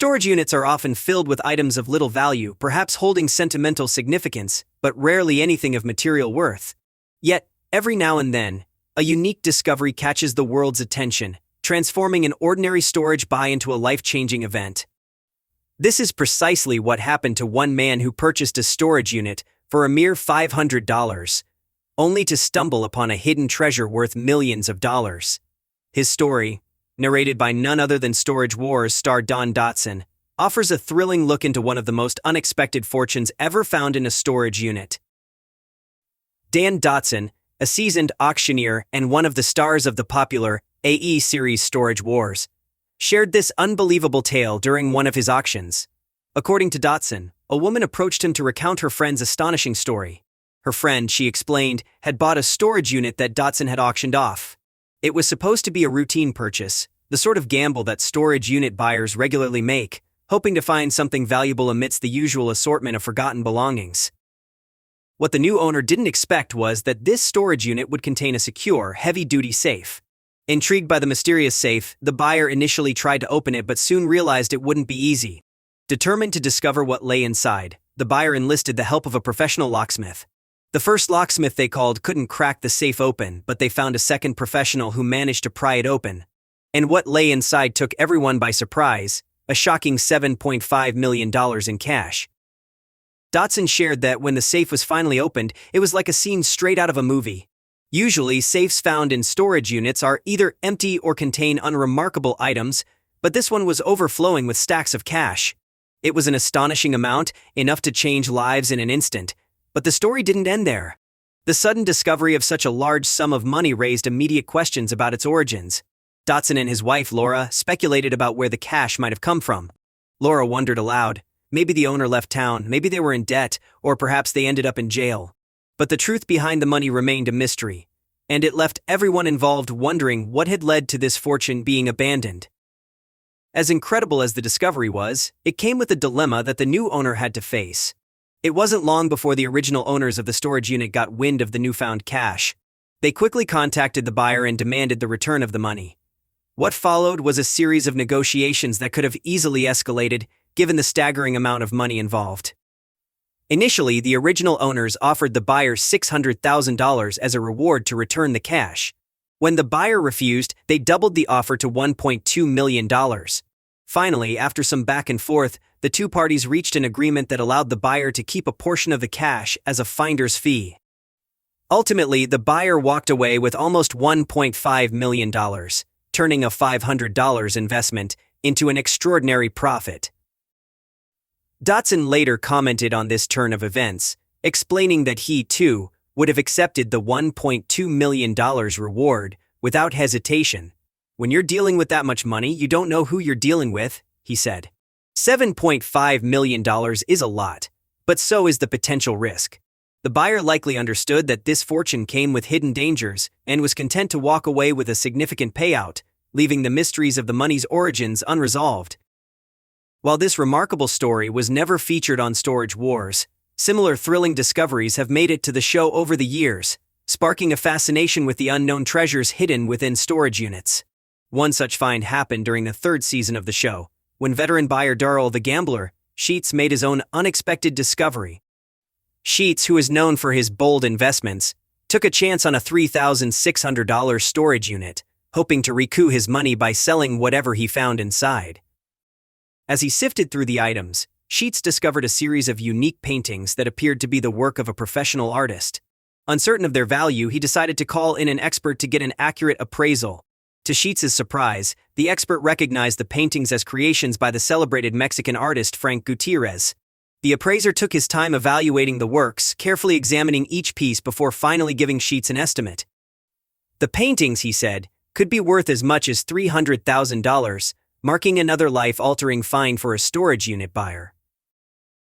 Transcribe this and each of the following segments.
Storage units are often filled with items of little value, perhaps holding sentimental significance, but rarely anything of material worth. Yet, every now and then, a unique discovery catches the world's attention, transforming an ordinary storage buy into a life-changing event. This is precisely what happened to one man who purchased a storage unit for a mere $500, only to stumble upon a hidden treasure worth millions of dollars. His story, narrated by none other than Storage Wars star Don Dotson, offers a thrilling look into one of the most unexpected fortunes ever found in a storage unit. Dan Dotson, a seasoned auctioneer and one of the stars of the popular AE series Storage Wars, shared this unbelievable tale during one of his auctions. According to Dotson, a woman approached him to recount her friend's astonishing story. Her friend, she explained, had bought a storage unit that Dotson had auctioned off. It was supposed to be a routine purchase, the sort of gamble that storage unit buyers regularly make, hoping to find something valuable amidst the usual assortment of forgotten belongings. What the new owner didn't expect was that this storage unit would contain a secure, heavy-duty safe. Intrigued by the mysterious safe, the buyer initially tried to open it but soon realized it wouldn't be easy. Determined to discover what lay inside, the buyer enlisted the help of a professional locksmith. The first locksmith they called couldn't crack the safe open, but they found a second professional who managed to pry it open. And what lay inside took everyone by surprise, a shocking $7.5 million in cash. Dotson shared that when the safe was finally opened, it was like a scene straight out of a movie. Usually, safes found in storage units are either empty or contain unremarkable items, but this one was overflowing with stacks of cash. It was an astonishing amount, enough to change lives in an instant. But the story didn't end there. The sudden discovery of such a large sum of money raised immediate questions about its origins. Dotson and his wife, Laura, speculated about where the cash might have come from. Laura wondered aloud. Maybe the owner left town, maybe they were in debt, or perhaps they ended up in jail. But the truth behind the money remained a mystery, and it left everyone involved wondering what had led to this fortune being abandoned. As incredible as the discovery was, it came with a dilemma that the new owner had to face. It wasn't long before the original owners of the storage unit got wind of the newfound cash. They quickly contacted the buyer and demanded the return of the money. What followed was a series of negotiations that could have easily escalated, given the staggering amount of money involved. Initially, the original owners offered the buyer $600,000 as a reward to return the cash. When the buyer refused, they doubled the offer to $1.2 million. Finally, after some back and forth, the two parties reached an agreement that allowed the buyer to keep a portion of the cash as a finder's fee. Ultimately, the buyer walked away with almost $1.5 million, turning a $500 investment into an extraordinary profit. Dotson later commented on this turn of events, explaining that he, too, would have accepted the $1.2 million reward without hesitation. When you're dealing with that much money, you don't know who you're dealing with, he said. $7.5 million is a lot, but so is the potential risk. The buyer likely understood that this fortune came with hidden dangers and was content to walk away with a significant payout, leaving the mysteries of the money's origins unresolved. While this remarkable story was never featured on Storage Wars, similar thrilling discoveries have made it to the show over the years, sparking a fascination with the unknown treasures hidden within storage units. One such find happened during the third season of the show, when veteran buyer Darrell the Gambler, Sheets, made his own unexpected discovery. Sheets, who is known for his bold investments, took a chance on a $3,600 storage unit, hoping to recoup his money by selling whatever he found inside. As he sifted through the items, Sheets discovered a series of unique paintings that appeared to be the work of a professional artist. Uncertain of their value, he decided to call in an expert to get an accurate appraisal. To Sheets' surprise, the expert recognized the paintings as creations by the celebrated Mexican artist Frank Gutierrez. The appraiser took his time evaluating the works, carefully examining each piece before finally giving Sheets an estimate. The paintings, he said, could be worth as much as $300,000, marking another life-altering find for a storage unit buyer.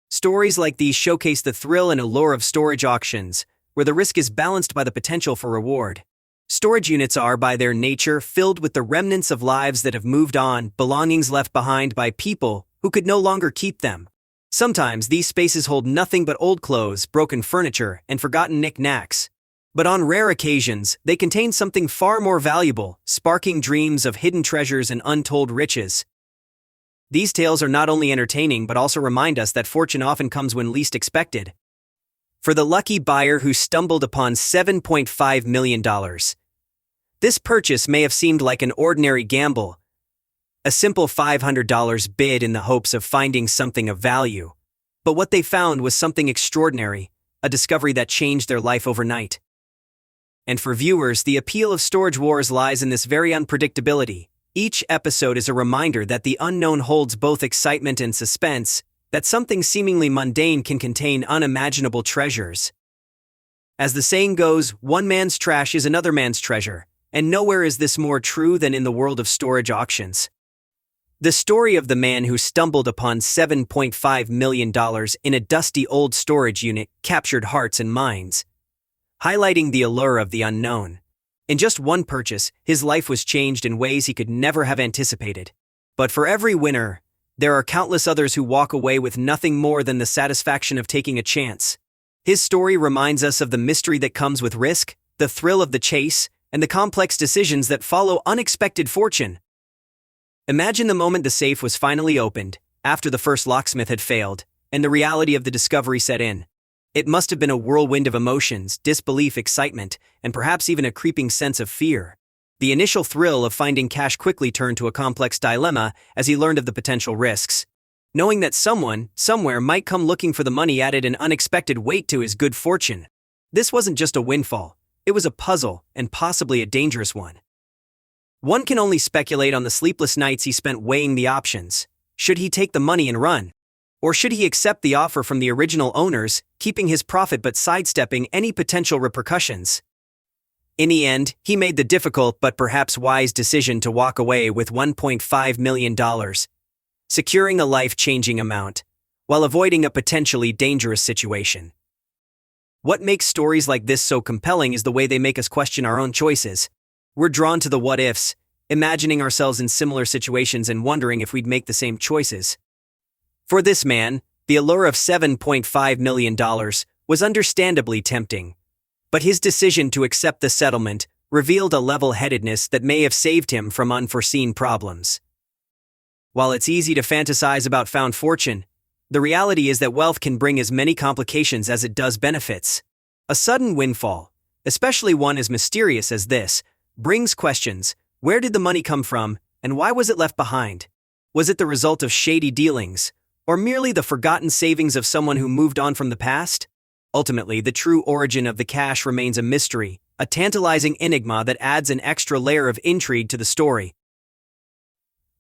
Stories like these showcase the thrill and allure of storage auctions, where the risk is balanced by the potential for reward. Storage units are, by their nature, filled with the remnants of lives that have moved on, belongings left behind by people who could no longer keep them. Sometimes these spaces hold nothing but old clothes, broken furniture, and forgotten knickknacks. But on rare occasions, they contain something far more valuable, sparking dreams of hidden treasures and untold riches. These tales are not only entertaining but also remind us that fortune often comes when least expected. For the lucky buyer who stumbled upon $7.5 million. This purchase may have seemed like an ordinary gamble, a simple $500 bid in the hopes of finding something of value. But what they found was something extraordinary, a discovery that changed their life overnight. And for viewers, the appeal of Storage Wars lies in this very unpredictability. Each episode is a reminder that the unknown holds both excitement and suspense, that something seemingly mundane can contain unimaginable treasures. As the saying goes, one man's trash is another man's treasure, and nowhere is this more true than in the world of storage auctions. The story of the man who stumbled upon $7.5 million in a dusty old storage unit captured hearts and minds, highlighting the allure of the unknown. In just one purchase, his life was changed in ways he could never have anticipated. But for every winner, there are countless others who walk away with nothing more than the satisfaction of taking a chance. His story reminds us of the mystery that comes with risk, the thrill of the chase, and the complex decisions that follow unexpected fortune. Imagine the moment the safe was finally opened, after the first locksmith had failed, and the reality of the discovery set in. It must have been a whirlwind of emotions, disbelief, excitement, and perhaps even a creeping sense of fear. The initial thrill of finding cash quickly turned to a complex dilemma as he learned of the potential risks. Knowing that someone, somewhere might come looking for the money added an unexpected weight to his good fortune. This wasn't just a windfall, it was a puzzle, and possibly a dangerous one. One can only speculate on the sleepless nights he spent weighing the options. Should he take the money and run? Or should he accept the offer from the original owners, keeping his profit but sidestepping any potential repercussions? In the end, he made the difficult but perhaps wise decision to walk away with $1.5 million, securing a life-changing amount, while avoiding a potentially dangerous situation. What makes stories like this so compelling is the way they make us question our own choices. We're drawn to the what-ifs, imagining ourselves in similar situations and wondering if we'd make the same choices. For this man, the allure of $7.5 million was understandably tempting, but his decision to accept the settlement revealed a level-headedness that may have saved him from unforeseen problems. While it's easy to fantasize about found fortune, the reality is that wealth can bring as many complications as it does benefits. A sudden windfall, especially one as mysterious as this, brings questions. Where did the money come from, and why was it left behind? Was it the result of shady dealings, or merely the forgotten savings of someone who moved on from the past? Ultimately, the true origin of the cash remains a mystery, a tantalizing enigma that adds an extra layer of intrigue to the story.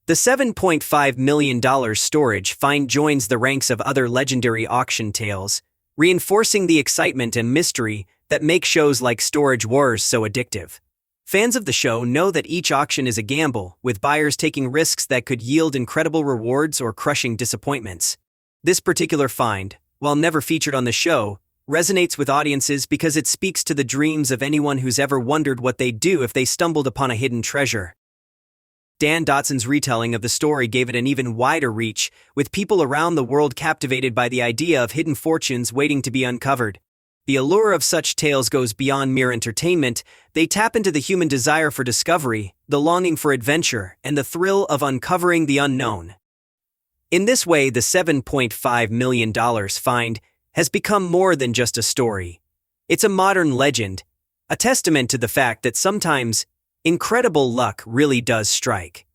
The $7.5 million storage find joins the ranks of other legendary auction tales, reinforcing the excitement and mystery that make shows like Storage Wars so addictive. Fans of the show know that each auction is a gamble, with buyers taking risks that could yield incredible rewards or crushing disappointments. This particular find, while never featured on the show, resonates with audiences because it speaks to the dreams of anyone who's ever wondered what they'd do if they stumbled upon a hidden treasure. Dan Dotson's retelling of the story gave it an even wider reach, with people around the world captivated by the idea of hidden fortunes waiting to be uncovered. The allure of such tales goes beyond mere entertainment. They tap into the human desire for discovery, the longing for adventure, and the thrill of uncovering the unknown. In this way, the $7.5 million find has become more than just a story. It's a modern legend, a testament to the fact that sometimes incredible luck really does strike.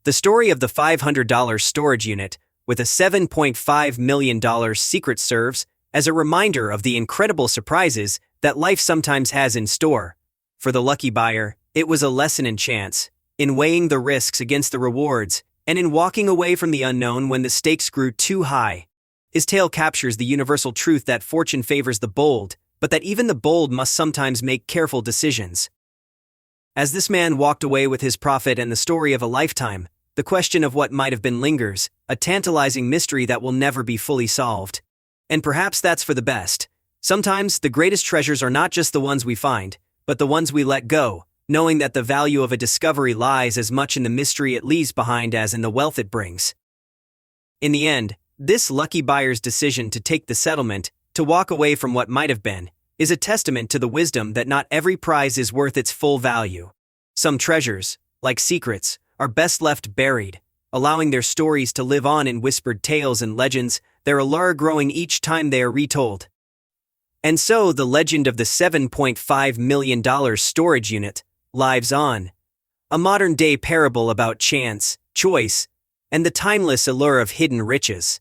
The story of the $500 storage unit with a $7.5 million secret serves as a reminder of the incredible surprises that life sometimes has in store. For the lucky buyer, it was a lesson in chance, in weighing the risks against the rewards, and in walking away from the unknown when the stakes grew too high. His tale captures the universal truth that fortune favors the bold, but that even the bold must sometimes make careful decisions. As this man walked away with his profit and the story of a lifetime, the question of what might have been lingers, a tantalizing mystery that will never be fully solved. And perhaps that's for the best. Sometimes, the greatest treasures are not just the ones we find, but the ones we let go, knowing that the value of a discovery lies as much in the mystery it leaves behind as in the wealth it brings. In the end, this lucky buyer's decision to take the settlement, to walk away from what might have been, is a testament to the wisdom that not every prize is worth its full value. Some treasures, like secrets, are best left buried, allowing their stories to live on in whispered tales and legends, their allure growing each time they are retold. And so, the legend of the $7.5 million storage unit lives on. A modern-day parable about chance, choice, and the timeless allure of hidden riches.